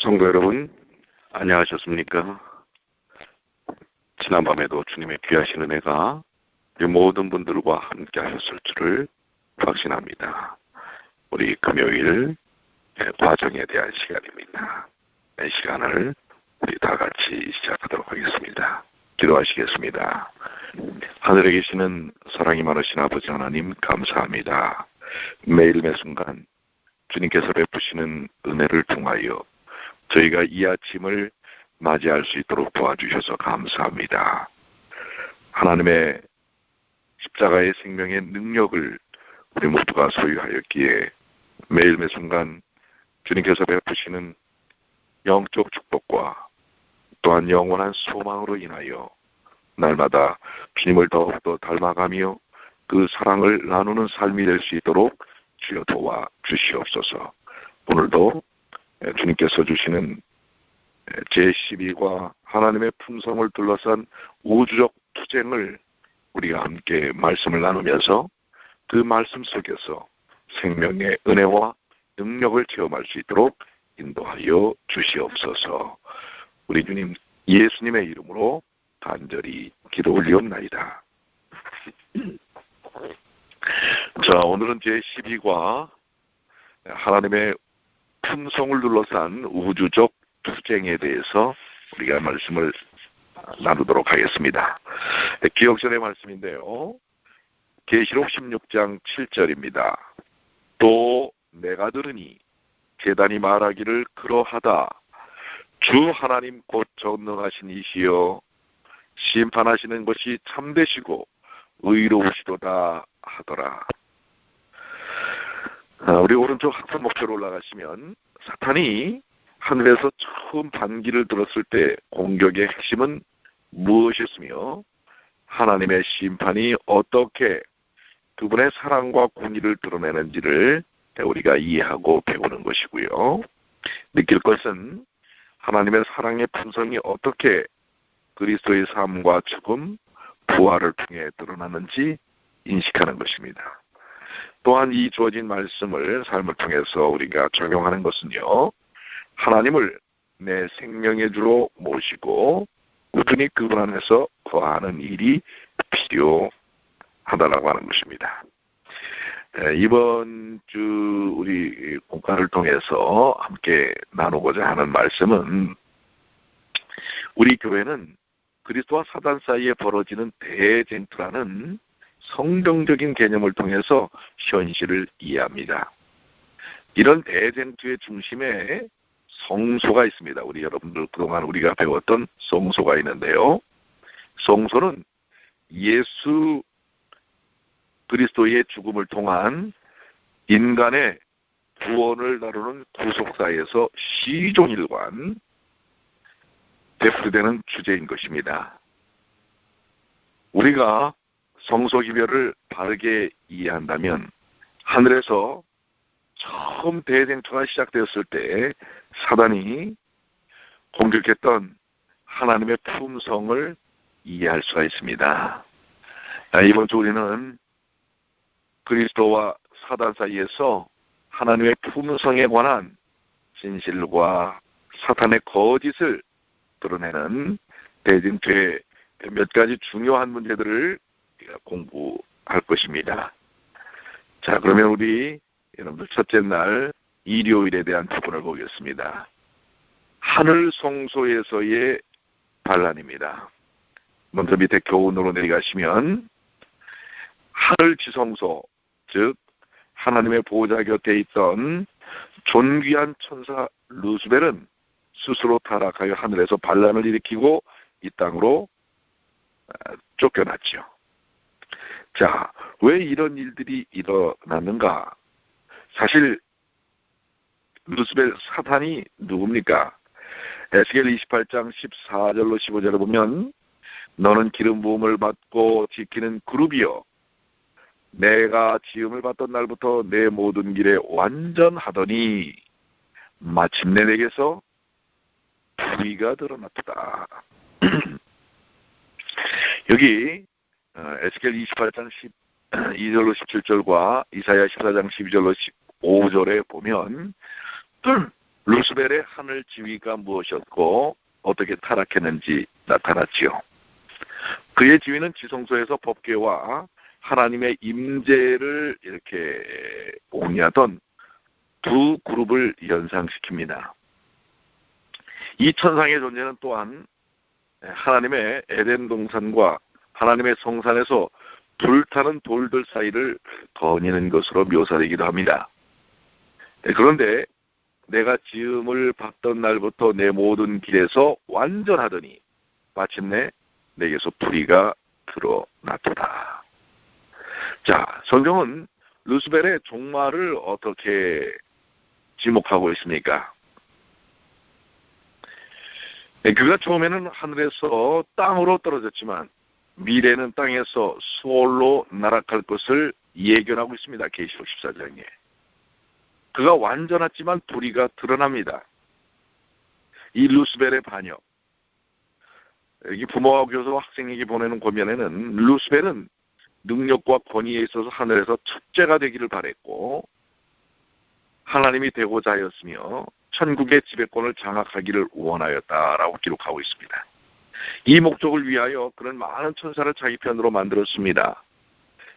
성도 여러분, 안녕하셨습니까? 지난밤에도 주님의 귀하신 은혜가 우리 모든 분들과 함께 하셨을 줄을 확신합니다. 우리 금요일 과정에 대한 시간입니다. 이 시간을 우리 다 같이 시작하도록 하겠습니다. 기도하시겠습니다. 하늘에 계시는 사랑이 많으신 아버지 하나님 감사합니다. 매일 매 순간 주님께서 베푸시는 은혜를 통하여 저희가 이 아침을 맞이할 수 있도록 도와주셔서 감사합니다. 하나님의 십자가의 생명의 능력을 우리 모두가 소유하였기에 매일 매 순간 주님께서 베푸시는 영적 축복과 또한 영원한 소망으로 인하여 날마다 주님을 더욱더 닮아가며 그 사랑을 나누는 삶이 될 수 있도록 주여 도와 주시옵소서. 오늘도 주님께서 주시는 제12과 하나님의 품성을 둘러싼 우주적 투쟁을 우리가 함께 말씀을 나누면서 그 말씀 속에서 생명의 은혜와 능력을 체험할 수 있도록 인도하여 주시옵소서. 우리 주님 예수님의 이름으로 간절히 기도 올리옵나이다. 자, 오늘은 제12과 하나님의 품성을 둘러싼 우주적 투쟁에 대해서 우리가 말씀을 나누도록 하겠습니다. 기억전의 말씀인데요. 계시록 16장 7절입니다. 또 내가 들으니 제단이 말하기를 그러하다. 주 하나님 곧 전능하신 이시여 심판하시는 것이 참되시고 의로우시도다 하더라. 우리 오른쪽 학습 목표로 올라가시면 사탄이 하늘에서 처음 반기를 들었을 때 공격의 핵심은 무엇이었으며 하나님의 심판이 어떻게 그분의 사랑과 공의를 드러내는지를 우리가 이해하고 배우는 것이고요. 느낄 것은 하나님의 사랑의 품성이 어떻게 그리스도의 삶과 죽음, 부활을 통해 드러나는지 인식하는 것입니다. 또한 이 주어진 말씀을 삶을 통해서 우리가 적용하는 것은요. 하나님을 내 생명의 주로 모시고 꾸준히 그분 안에서 거하는 일이 필요하다라고 하는 것입니다. 이번 주 우리 공과를 통해서 함께 나누고자 하는 말씀은 우리 교회는 그리스도와 사단 사이에 벌어지는 대쟁투라는 성경적인 개념을 통해서 현실을 이해합니다. 이런 대쟁투의 중심에 성소가 있습니다. 우리 여러분들 그동안 우리가 배웠던 성소가 있는데요. 성소는 예수 그리스도의 죽음을 통한 인간의 구원을 다루는 구속사에서 시종일관 되풀이되는 주제인 것입니다. 우리가 성소기별을 바르게 이해한다면 하늘에서 처음 대쟁투가 시작되었을 때 사단이 공격했던 하나님의 품성을 이해할 수가 있습니다. 이번 주 우리는 그리스도와 사단 사이에서 하나님의 품성에 관한 진실과 사탄의 거짓을 드러내는 대쟁투의 몇 가지 중요한 문제들을 공부할 것입니다. 자, 그러면 우리 여러분들 첫째 날 일요일에 대한 부분을 보겠습니다. 하늘 성소에서의 반란입니다. 먼저 밑에 교훈으로 내려가시면 하늘 지성소, 즉 하나님의 보호자 곁에 있던 존귀한 천사 루스벨은 스스로 타락하여 하늘에서 반란을 일으키고 이 땅으로 쫓겨났죠. 자, 왜 이런 일들이 일어났는가? 사실 루스벨 사탄이 누굽니까? 에스겔 28장 14절로 15절을 보면 너는 기름 부음을 받고 지키는 그룹이여 내가 지음을 받던 날부터 내 모든 길에 완전하더니 마침내 내게서 불의가 드러났다. 여기 에스겔 28장 12절로 17절과 이사야 14장 12절로 15절에 보면 루스벨의 하늘 지위가 무엇이었고 어떻게 타락했는지 나타났지요. 그의 지위는 지성소에서 법궤와 하나님의 임재를 이렇게 공유하던 두 그룹을 연상시킵니다. 이 천상의 존재는 또한 하나님의 에덴 동산과 하나님의 성산에서 불타는 돌들 사이를 거니는 것으로 묘사되기도 합니다. 그런데 내가 지음을 받던 날부터 내 모든 길에서 완전하더니 마침내 내게서 불의가 드러났도다. 자, 성경은 루스벨의 종말을 어떻게 지목하고 있습니까? 그가 처음에는 하늘에서 땅으로 떨어졌지만 미래는 땅에서 수월로 날아갈 것을 예견하고 있습니다. 계시록 14장에. 그가 완전했지만 불의가 드러납니다. 이 루스벨의 반역. 여기 부모와 교사와 학생에게 보내는 권면에는 루스벨은 능력과 권위에 있어서 하늘에서 첫째가 되기를 바랬고 하나님이 되고자 하였으며 천국의 지배권을 장악하기를 원하였다라고 기록하고 있습니다. 이 목적을 위하여 그는 많은 천사를 자기 편으로 만들었습니다.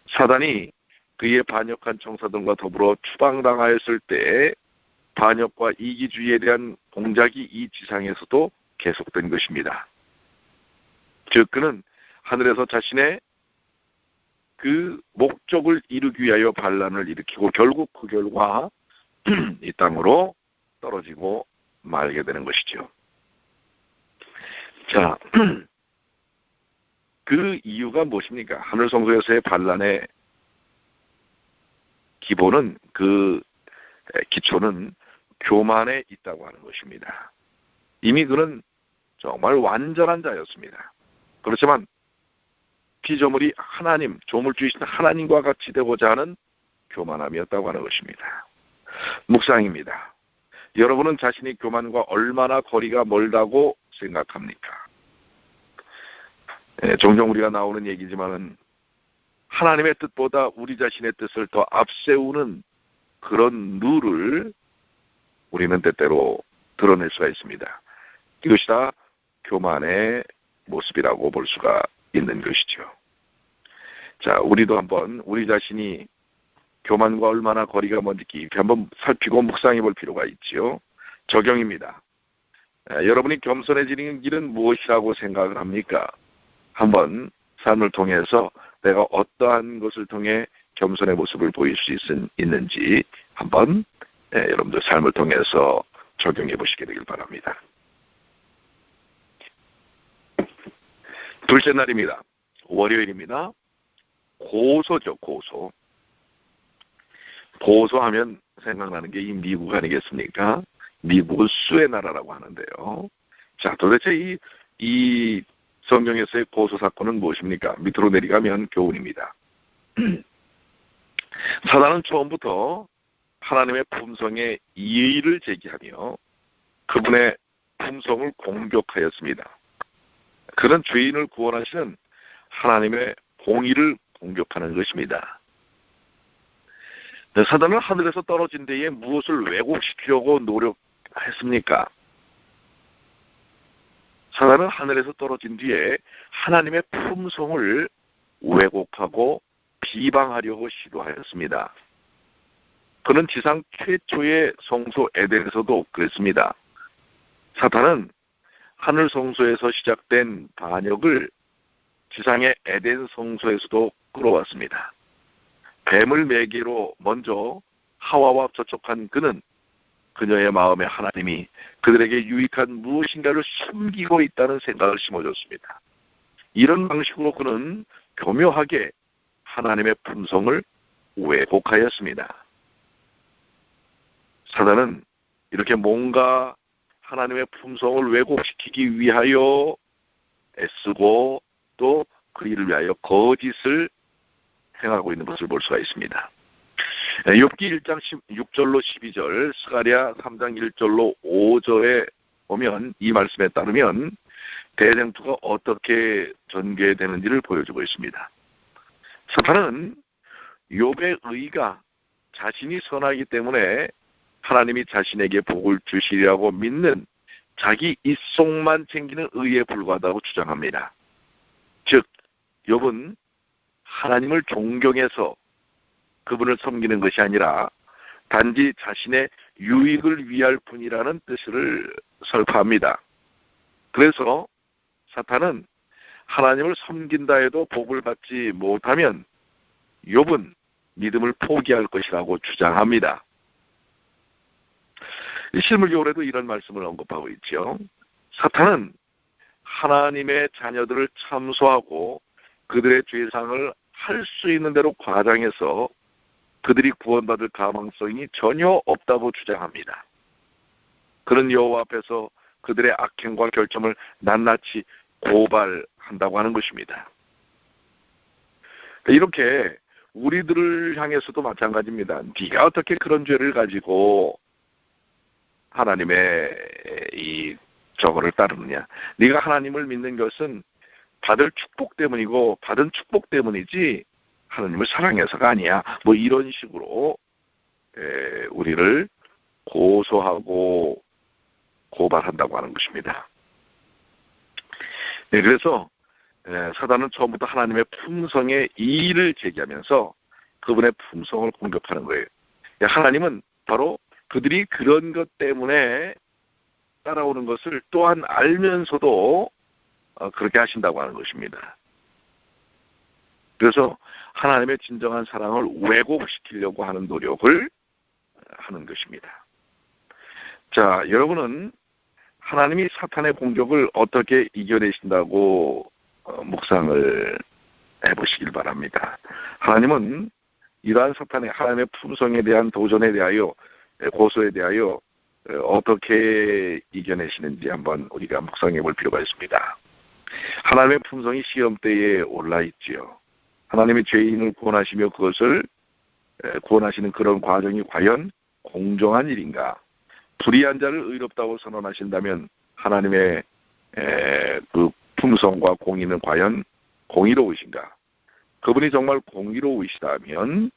사단이 그의 반역한 청사들과 더불어 추방당하였을 때 반역과 이기주의에 대한 공작이 이 지상에서도 계속된 것입니다. 즉 그는 하늘에서 자신의 그 목적을 이루기 위하여 반란을 일으키고 결국 그 결과 이 땅으로 떨어지고 말게 되는 것이죠. 자, 그 이유가 무엇입니까? 하늘 성소에서의 반란의 기본은 그 기초는 교만에 있다고 하는 것입니다. 이미 그는 정말 완전한 자였습니다. 그렇지만 피조물이 하나님, 조물주이신 하나님과 같이 되고자 하는 교만함이었다고 하는 것입니다. 묵상입니다. 여러분은 자신이 교만과 얼마나 거리가 멀다고 생각합니까? 종종 우리가 나오는 얘기지만은 하나님의 뜻보다 우리 자신의 뜻을 더 앞세우는 그런 누를 우리는 때때로 드러낼 수가 있습니다. 이것이 다 교만의 모습이라고 볼 수가 있는 것이죠. 자, 우리도 한번 우리 자신이 교만과 얼마나 거리가 먼지 한번 살피고 묵상해 볼 필요가 있지요. 적용입니다. 여러분이 겸손해지는 길은 무엇이라고 생각을 합니까? 한번 삶을 통해서 내가 어떠한 것을 통해 겸손의 모습을 보일 수 있는지 한번 여러분들 삶을 통해서 적용해 보시게 되길 바랍니다. 둘째 날입니다. 월요일입니다. 고소죠, 고소. 고소하면 생각나는 게 이 미국 아니겠습니까? 미국은 수의 나라라고 하는데요. 자, 도대체 이 성경에서의 고소 사건은 무엇입니까? 밑으로 내려가면 교훈입니다. 사단은 처음부터 하나님의 품성에 이의를 제기하며 그분의 품성을 공격하였습니다. 그는 죄인을 구원하시는 하나님의 공의를 공격하는 것입니다. 사단은 하늘에서 떨어진 데에 무엇을 왜곡시키려고 노력했습니까? 사단은 하늘에서 떨어진 뒤에 하나님의 품성을 왜곡하고 비방하려고 시도하였습니다. 그는 지상 최초의 성소 에덴에서도 그랬습니다. 사탄은 하늘 성소에서 시작된 반역을 지상의 에덴 성소에서도 끌어왔습니다. 뱀을 매개로 먼저 하와와 접촉한 그는 그녀의 마음에 하나님이 그들에게 유익한 무엇인가를 숨기고 있다는 생각을 심어줬습니다. 이런 방식으로 그는 교묘하게 하나님의 품성을 왜곡하였습니다. 사단은 이렇게 뭔가 하나님의 품성을 왜곡시키기 위하여 애쓰고 또 그 일을 위하여 거짓을 행하고 있는 것을 볼 수가 있습니다. 욥기 1장 6절로 12절, 스가랴 3장 1절로 5절에 보면 이 말씀에 따르면 대쟁투가 어떻게 전개되는지를 보여주고 있습니다. 사탄은 욥의 의가 자신이 선하기 때문에 하나님이 자신에게 복을 주시리라고 믿는 자기 입속만 챙기는 의에 불과하다고 주장합니다. 즉, 욥은 하나님을 존경해서 그분을 섬기는 것이 아니라 단지 자신의 유익을 위할 뿐이라는 뜻을 설파합니다. 그래서 사탄은 하나님을 섬긴다 해도 복을 받지 못하면 욥은 믿음을 포기할 것이라고 주장합니다. 실물교훈에도 이런 말씀을 언급하고 있죠. 사탄은 하나님의 자녀들을 참소하고 그들의 죄상을 할 수 있는 대로 과장해서 그들이 구원받을 가망성이 전혀 없다고 주장합니다. 그런 여호와 앞에서 그들의 악행과 결점을 낱낱이 고발한다고 하는 것입니다. 이렇게 우리들을 향해서도 마찬가지입니다. 네가 어떻게 그런 죄를 가지고 하나님의 이 저거를 따르느냐. 네가 하나님을 믿는 것은 받을 축복 때문이고 받은 축복 때문이지 하나님을 사랑해서가 아니야. 뭐 이런 식으로 우리를 고소하고 고발한다고 하는 것입니다. 네, 그래서 사단은 처음부터 하나님의 품성에 이의를 제기하면서 그분의 품성을 공격하는 거예요. 하나님은 바로 그들이 그런 것 때문에 따라오는 것을 또한 알면서도 그렇게 하신다고 하는 것입니다. 그래서 하나님의 진정한 사랑을 왜곡시키려고 하는 노력을 하는 것입니다. 자, 여러분은 하나님이 사탄의 공격을 어떻게 이겨내신다고 묵상을 해보시길 바랍니다. 하나님은 이러한 사탄의 하나님의 품성에 대한 도전에 대하여 고소에 대하여 어떻게 이겨내시는지 한번 우리가 묵상해 볼 필요가 있습니다. 하나님의 품성이 시험 때에 올라 있지요. 하나님이 죄인을 구원하시며 그것을 구원하시는 그런 과정이 과연 공정한 일인가? 불의한 자를 의롭다고 선언하신다면 하나님의 그 품성과 공의는 과연 공의로우신가? 그분이 정말 공의로우시다면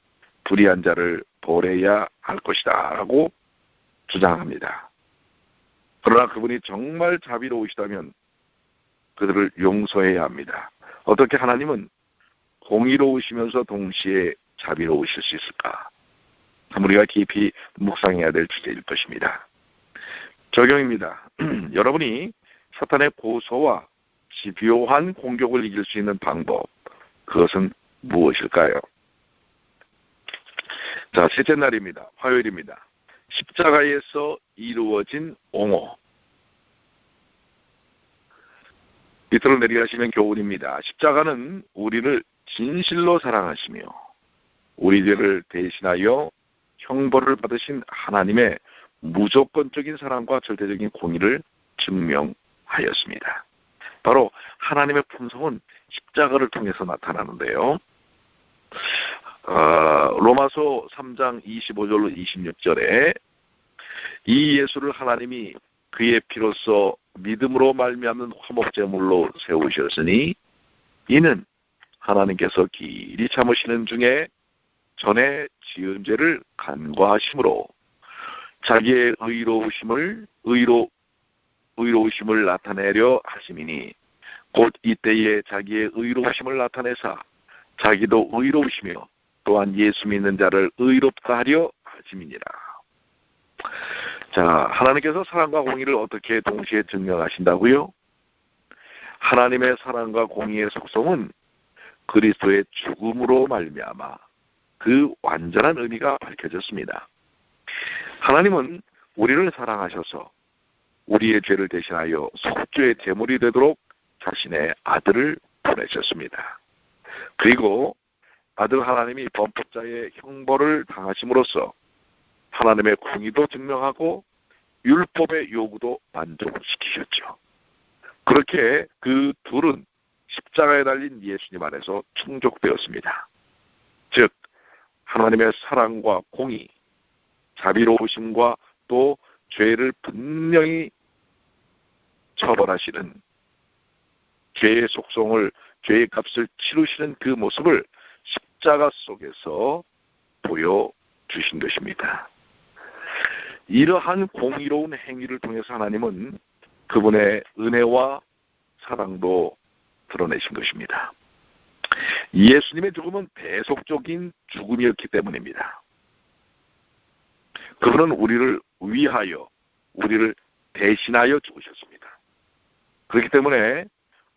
불의한 자를 벌해야 할 것이다 라고 주장합니다. 그러나 그분이 정말 자비로우시다면 그들을 용서해야 합니다. 어떻게 하나님은 공의로우시면서 동시에 자비로우실 수 있을까? 우리가 깊이 묵상해야 될 주제일 것입니다. 적용입니다. 여러분이 사탄의 고소와 집요한 공격을 이길 수 있는 방법, 그것은 무엇일까요? 자, 셋째 날입니다. 화요일입니다. 십자가에서 이루어진 옹호. 밑으로 내려가시면 교훈입니다. 십자가는 우리를 진실로 사랑하시며 우리 죄를 대신하여 형벌을 받으신 하나님의 무조건적인 사랑과 절대적인 공의를 증명하였습니다. 바로 하나님의 품성은 십자가를 통해서 나타나는데요. 로마서 3장 25절로 26절에 이 예수를 하나님이 그의 피로써 믿음으로 말미암는 화목제물로 세우셨으니 이는 하나님께서 길이 참으시는 중에 전에 지은 죄를 간과하심으로 자기의 의로우심을 나타내려 하심이니 곧 이때에 자기의 의로우심을 나타내사 자기도 의로우시며 또한 예수 믿는 자를 의롭다 하려 하심이니라. 자, 하나님께서 사랑과 공의를 어떻게 동시에 증명하신다고요? 하나님의 사랑과 공의의 속성은 그리스도의 죽음으로 말미암아 그 완전한 의미가 밝혀졌습니다. 하나님은 우리를 사랑하셔서 우리의 죄를 대신하여 속죄의 제물이 되도록 자신의 아들을 보내셨습니다. 그리고 아들 하나님이 범법자의 형벌을 당하심으로써 하나님의 공의도 증명하고 율법의 요구도 만족시키셨죠. 그렇게 그 둘은 십자가에 달린 예수님 안에서 충족되었습니다. 즉 하나님의 사랑과 공의, 자비로우심과 또 죄를 분명히 처벌하시는 죄의 속성을, 죄의 값을 치르시는 그 모습을 십자가 속에서 보여주신 것입니다. 이러한 공의로운 행위를 통해서 하나님은 그분의 은혜와 사랑도 드러내신 것입니다. 예수님의 죽음은 대속적인 죽음이었기 때문입니다. 그분은 우리를 위하여, 우리를 대신하여 죽으셨습니다. 그렇기 때문에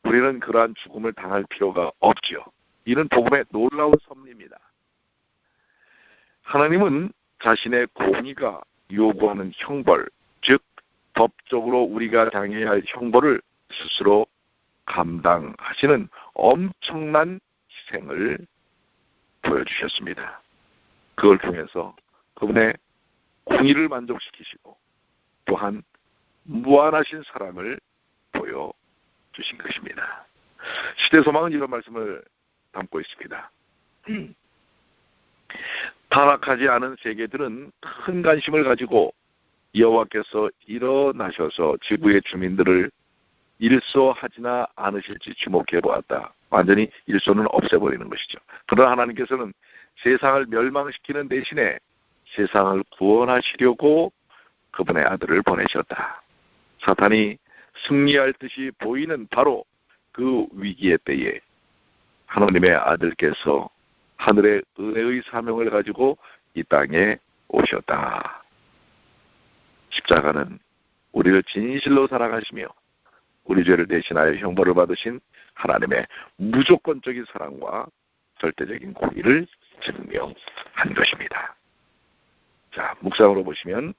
우리는 그러한 죽음을 당할 필요가 없지요. 이는 복음의 놀라운 섭리입니다. 하나님은 자신의 공의가 요구하는 형벌, 즉 법적으로 우리가 당해야 할 형벌을 스스로 감당하시는 엄청난 희생을 보여주셨습니다. 그걸 통해서 그분의 공의를 만족시키시고 또한 무한하신 사랑을 보여주신 것입니다. 시대소망은 이런 말씀을 담고 있습니다. 타락하지 않은 세계들은 큰 관심을 가지고 여호와께서 일어나셔서 지구의 주민들을 일소하지나 않으실지 주목해 보았다. 완전히 일소는 없애버리는 것이죠. 그러나 하나님께서는 세상을 멸망시키는 대신에 세상을 구원하시려고 그분의 아들을 보내셨다. 사탄이 승리할 듯이 보이는 바로 그 위기의 때에 하나님의 아들께서 하늘의 은혜의 사명을 가지고 이 땅에 오셨다. 십자가는 우리를 진실로 사랑하시며 우리 죄를 대신하여 형벌을 받으신 하나님의 무조건적인 사랑과 절대적인 공의를 증명한 것입니다. 자, 묵상으로 보시면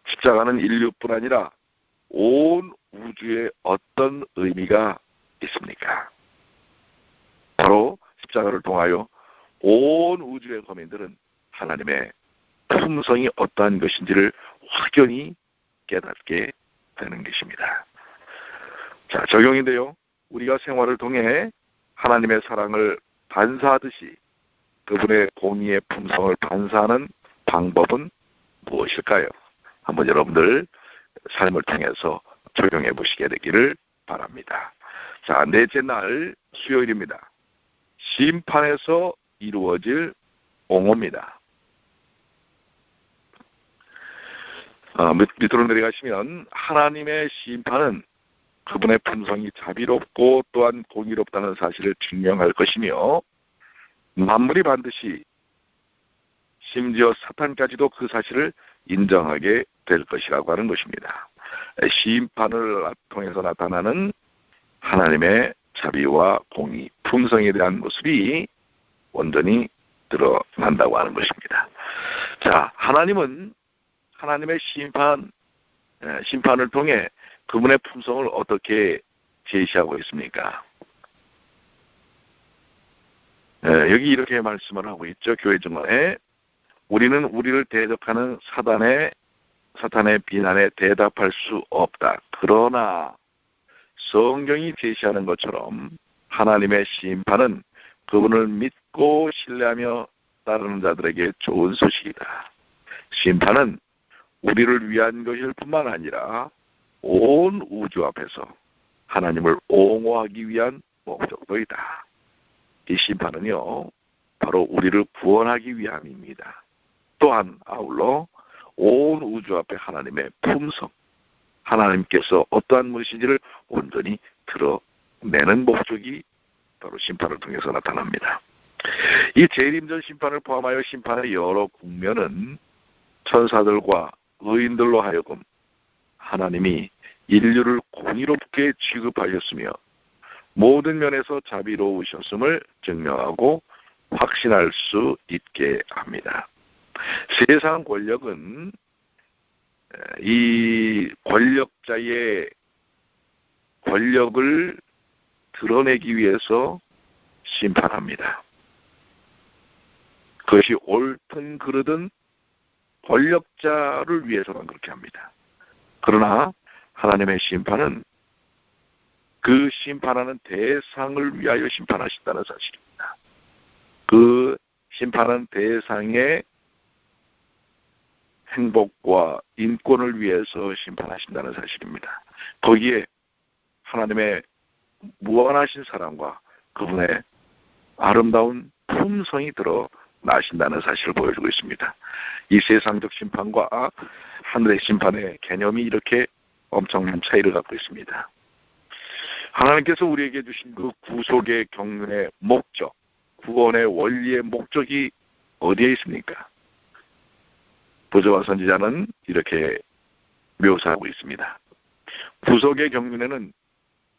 십자가는 인류뿐 아니라 온 우주에 어떤 의미가 있습니까? 바로 십자가를 통하여 온 우주의 거민들은 하나님의 품성이 어떠한 것인지를 확연히 깨닫게 되는 것입니다. 자, 적용인데요. 우리가 생활을 통해 하나님의 사랑을 반사하듯이 그분의 공의의 품성을 반사하는 방법은 무엇일까요? 한번 여러분들 삶을 통해서 적용해 보시게 되기를 바랍니다. 자, 넷째 날 수요일입니다. 심판에서 이루어질 옹호입니다. 밑으로 내려가시면 하나님의 심판은 그분의 품성이 자비롭고 또한 공의롭다는 사실을 증명할 것이며 만물이 반드시 심지어 사탄까지도 그 사실을 인정하게 될 것이라고 하는 것입니다. 심판을 통해서 나타나는 하나님의 자비와 공의, 품성에 대한 모습이 온전히 드러난다고 하는 것입니다. 자, 하나님은 하나님의 심판을 통해 그분의 품성을 어떻게 제시하고 있습니까? 여기 이렇게 말씀을 하고 있죠. 교회 증언에 우리는 우리를 대적하는 사탄의 비난에 대답할 수 없다. 그러나 성경이 제시하는 것처럼 하나님의 심판은 그분을 믿고 신뢰하며 따르는 자들에게 좋은 소식이다. 심판은 우리를 위한 것일 뿐만 아니라 온 우주 앞에서 하나님을 옹호하기 위한 목적도이다. 이 심판은요, 바로 우리를 구원하기 위함입니다. 또한 아울러 온 우주 앞에 하나님의 품성, 하나님께서 어떠한 분이신지를 온전히 드러내는 목적이 바로 심판을 통해서 나타납니다. 이 재림전 심판을 포함하여 심판의 여러 국면은 천사들과 의인들로 하여금 하나님이 인류를 공의롭게 취급하셨으며 모든 면에서 자비로우셨음을 증명하고 확신할 수 있게 합니다. 세상 권력은 이 권력자의 권력을 드러내기 위해서 심판합니다. 그것이 옳든 그르든 권력자를 위해서만 그렇게 합니다. 그러나 하나님의 심판은 그 심판하는 대상을 위하여 심판하신다는 사실입니다. 그 심판하는 대상의 행복과 인권을 위해서 심판하신다는 사실입니다. 거기에 하나님의 무한하신 사랑과 그분의 아름다운 품성이 들어 나신다는 사실을 보여주고 있습니다. 이 세상적 심판과 하늘의 심판의 개념이 이렇게 엄청난 차이를 갖고 있습니다. 하나님께서 우리에게 주신 그 구속의 경륜의 목적, 구원의 원리의 목적이 어디에 있습니까? 보조와 선지자는 이렇게 묘사하고 있습니다. 구속의 경륜에는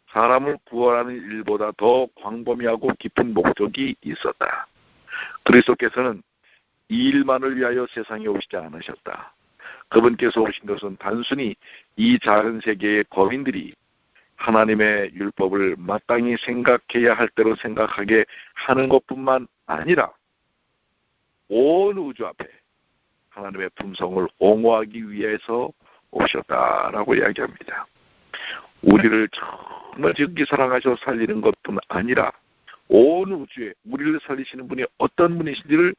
사람을 구원하는 일보다 더 광범위하고 깊은 목적이 있었다. 그리스도께서는 이 일만을 위하여 세상에 오시지 않으셨다. 그분께서 오신 것은 단순히 이 작은 세계의 거민들이 하나님의 율법을 마땅히 생각해야 할 대로 생각하게 하는 것뿐만 아니라 온 우주 앞에 하나님의 품성을 옹호하기 위해서 오셨다라고 이야기합니다. 우리를 정말 지극히 사랑하셔 살리는 것뿐 아니라 온 우주에 우리를 살리시는 분이 어떤 분이신지를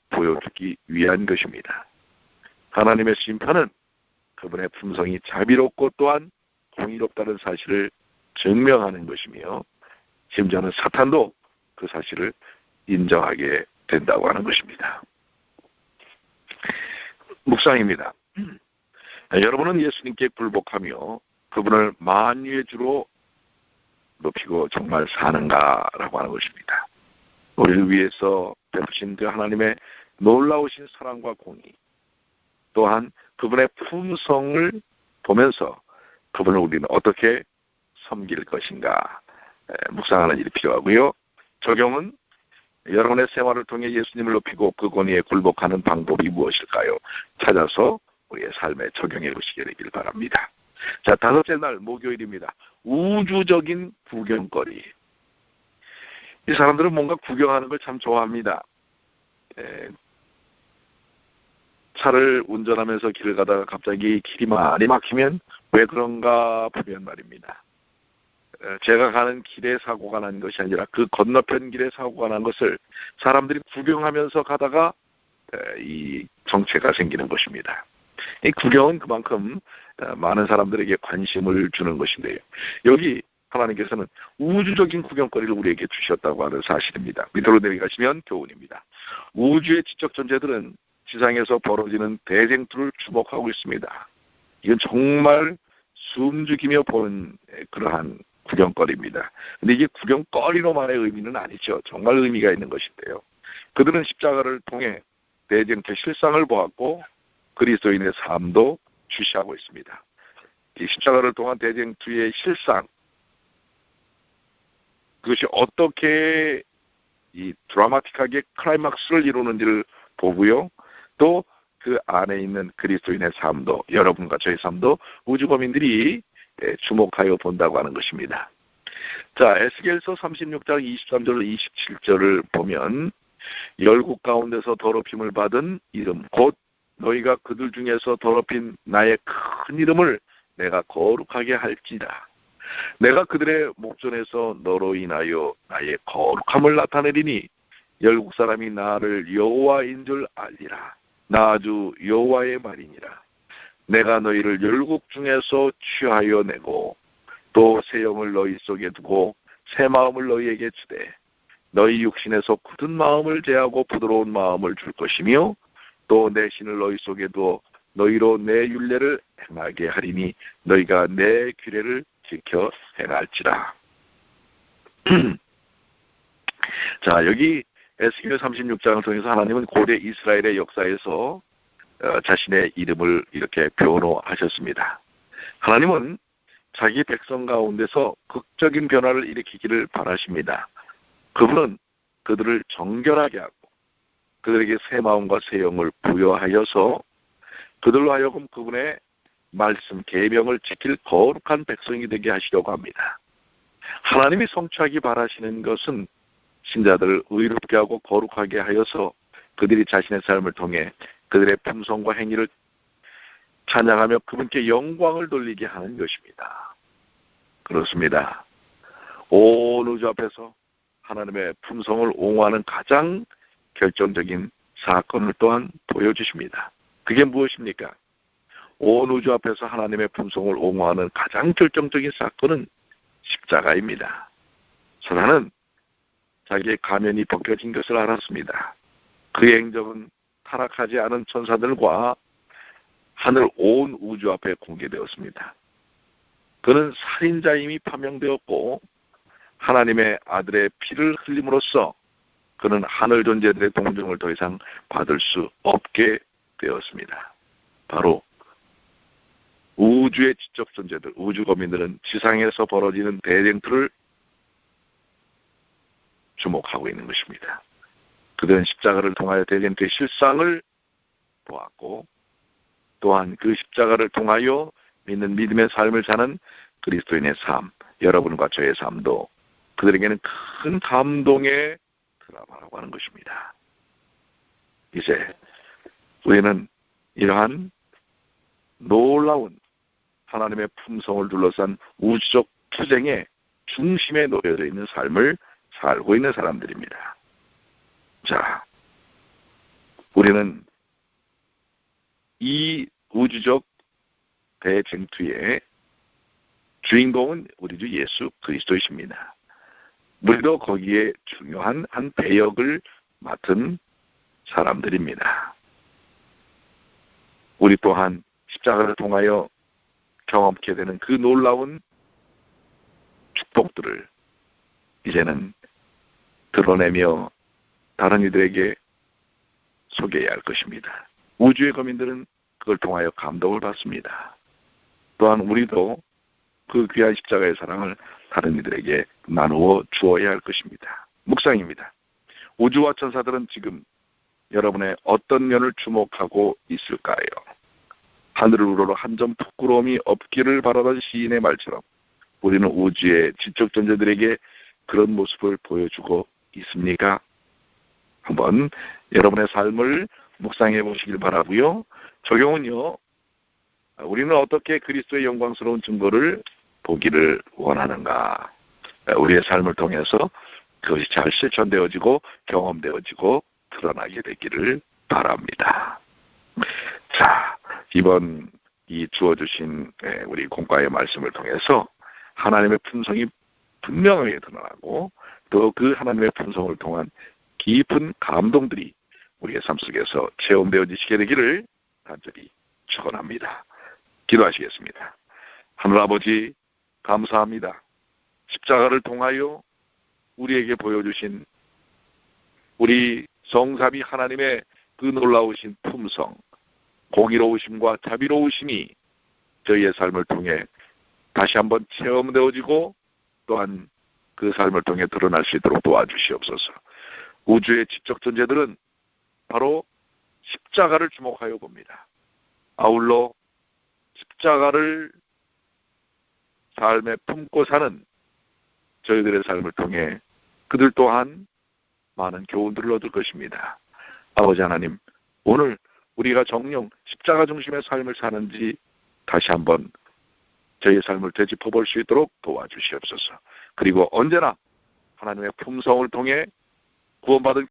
보여주기 위한 것입니다. 하나님의 심판은 그분의 품성이 자비롭고 또한 공의롭다는 사실을 증명하는 것이며 심지어는 사탄도 그 사실을 인정하게 된다고 하는 것입니다. 묵상입니다. 여러분은 예수님께 굴복하며 그분을 만유의 주로 높이고 정말 사는가라고 하는 것입니다. 우리를 위해서 베푸신 그 하나님의 놀라우신 사랑과 공의, 또한 그분의 품성을 보면서 그분을 우리는 어떻게 섬길 것인가 묵상하는 일이 필요하고요. 적용은 여러분의 생활을 통해 예수님을 높이고 그 권위에 굴복하는 방법이 무엇일까요? 찾아서 우리의 삶에 적용해 보시게 되길 바랍니다. 자, 5째 날 목요일입니다. 우주적인 구경거리. 이 사람들은 뭔가 구경하는 걸 참 좋아합니다. 차를 운전하면서 길을 가다가 갑자기 길이 많이 막히면 왜 그런가 보면 말입니다. 제가 가는 길에 사고가 난 것이 아니라 그 건너편 길에 사고가 난 것을 사람들이 구경하면서 가다가 이 정체가 생기는 것입니다. 이 구경은 그만큼 많은 사람들에게 관심을 주는 것인데요. 여기 하나님께서는 우주적인 구경거리를 우리에게 주셨다고 하는 사실입니다. 밑으로 내려가시면 교훈입니다. 우주의 지적 존재들은 지상에서 벌어지는 대쟁투를 주목하고 있습니다. 이건 정말 숨죽이며 보는 그러한 구경거리입니다. 근데 이게 구경거리로만의 의미는 아니죠. 정말 의미가 있는 것인데요. 그들은 십자가를 통해 대쟁투 실상을 보았고 그리스도인의 삶도 주시하고 있습니다. 이 십자가를 통한 대쟁투의 실상, 그것이 어떻게 이 드라마틱하게 클라이막스를 이루는지를 보고요. 또 그 안에 있는 그리스도인의 삶도, 여러분과 저의 삶도 우주거민들이 주목하여 본다고 하는 것입니다. 자, 에스겔서 36장 23절 27절을 보면 열국 가운데서 더럽힘을 받은 이름 곧 너희가 그들 중에서 더럽힌 나의 큰 이름을 내가 거룩하게 할지라. 내가 그들의 목전에서 너로 인하여 나의 거룩함을 나타내리니 열국 사람이 나를 여호와인 줄 알리라. 나 아주 여호와의 말이니라. 내가 너희를 열국 중에서 취하여 내고 또 새 영을 너희 속에 두고 새 마음을 너희에게 주되 너희 육신에서 굳은 마음을 제하고 부드러운 마음을 줄 것이며 또 내 신을 너희 속에 두어 너희로 내 율례를 행하게 하리니 너희가 내 규례를 지켜 행할지라. 자, 여기 에스겔 36장을 통해서 하나님은 고대 이스라엘의 역사에서 자신의 이름을 이렇게 변호하셨습니다. 하나님은 자기 백성 가운데서 극적인 변화를 일으키기를 바라십니다. 그분은 그들을 정결하게 하고 그들에게 새 마음과 새 영을 부여하여서 그들로 하여금 그분의 말씀, 계명을 지킬 거룩한 백성이 되게 하시려고 합니다. 하나님이 성취하기 바라시는 것은 신자들을 의롭게 하고 거룩하게 하여서 그들이 자신의 삶을 통해 그들의 품성과 행위를 찬양하며 그분께 영광을 돌리게 하는 것입니다. 그렇습니다. 온 우주 앞에서 하나님의 품성을 옹호하는 가장 결정적인 사건을 또한 보여주십니다. 그게 무엇입니까? 온 우주 앞에서 하나님의 품성을 옹호하는 가장 결정적인 사건은 십자가입니다. 사단은 자기의 가면이 벗겨진 것을 알았습니다. 그의 행적은 타락하지 않은 천사들과 하늘 온 우주 앞에 공개되었습니다. 그는 살인자임이 판명되었고 하나님의 아들의 피를 흘림으로써 그는 하늘 존재들의 동정을 더 이상 받을 수 없게 되었습니다. 바로 우주의 지적 존재들, 우주 거민들은 지상에서 벌어지는 대쟁투를 주목하고 있는 것입니다. 그들은 십자가를 통하여 대쟁투의 실상을 보았고 또한 그 십자가를 통하여 믿는 믿음의 삶을 사는 그리스도인의 삶, 여러분과 저의 삶도 그들에게는 큰 감동의 드라마라고 하는 것입니다. 이제 우리는 이러한 놀라운 하나님의 품성을 둘러싼 우주적 투쟁의 중심에 놓여져 있는 삶을 살고 있는 사람들입니다. 자, 우리는 이 우주적 대쟁투의 주인공은 우리 주 예수 그리스도이십니다. 우리도 거기에 중요한 한 배역을 맡은 사람들입니다. 우리 또한 십자가를 통하여 경험케 되는 그 놀라운 축복들을 이제는 드러내며 다른 이들에게 소개해야 할 것입니다. 우주의 거민들은 그걸 통하여 감동을 받습니다. 또한 우리도 그 귀한 십자가의 사랑을 다른 이들에게 나누어 주어야 할 것입니다. 묵상입니다. 우주와 천사들은 지금 여러분의 어떤 면을 주목하고 있을까요? 하늘을 우러러 한 점 부끄러움이 없기를 바라던 시인의 말처럼 우리는 우주의 지적 존재들에게 그런 모습을 보여주고 있습니까? 한번 여러분의 삶을 묵상해 보시길 바라고요. 적용은요. 우리는 어떻게 그리스도의 영광스러운 증거를 보기를 원하는가? 우리의 삶을 통해서 그것이 잘 실천되어지고 경험되어지고 드러나게 되기를 바랍니다. 자, 이번 이 주어주신 우리 공과의 말씀을 통해서 하나님의 품성이 분명하게 드러나고 또 그 하나님의 품성을 통한 깊은 감동들이 우리의 삶 속에서 체험되어지시게 되기를 간절히 축원합니다. 기도하시겠습니다. 하늘아버지 감사합니다. 십자가를 통하여 우리에게 보여주신 우리 성삼위 하나님의 그 놀라우신 품성, 공의로우심과 자비로우심이 저희의 삶을 통해 다시 한번 체험되어지고 또한 그 삶을 통해 드러날 수 있도록 도와주시옵소서. 우주의 지적 존재들은 바로 십자가를 주목하여 봅니다. 아울러 십자가를 삶에 품고 사는 저희들의 삶을 통해 그들 또한 많은 교훈들을 얻을 것입니다. 아버지 하나님, 오늘 우리가 정녕 십자가 중심의 삶을 사는지 다시 한번 저희의 삶을 되짚어 볼 수 있도록 도와주시옵소서. 그리고 언제나 하나님의 품성을 통해 구원받은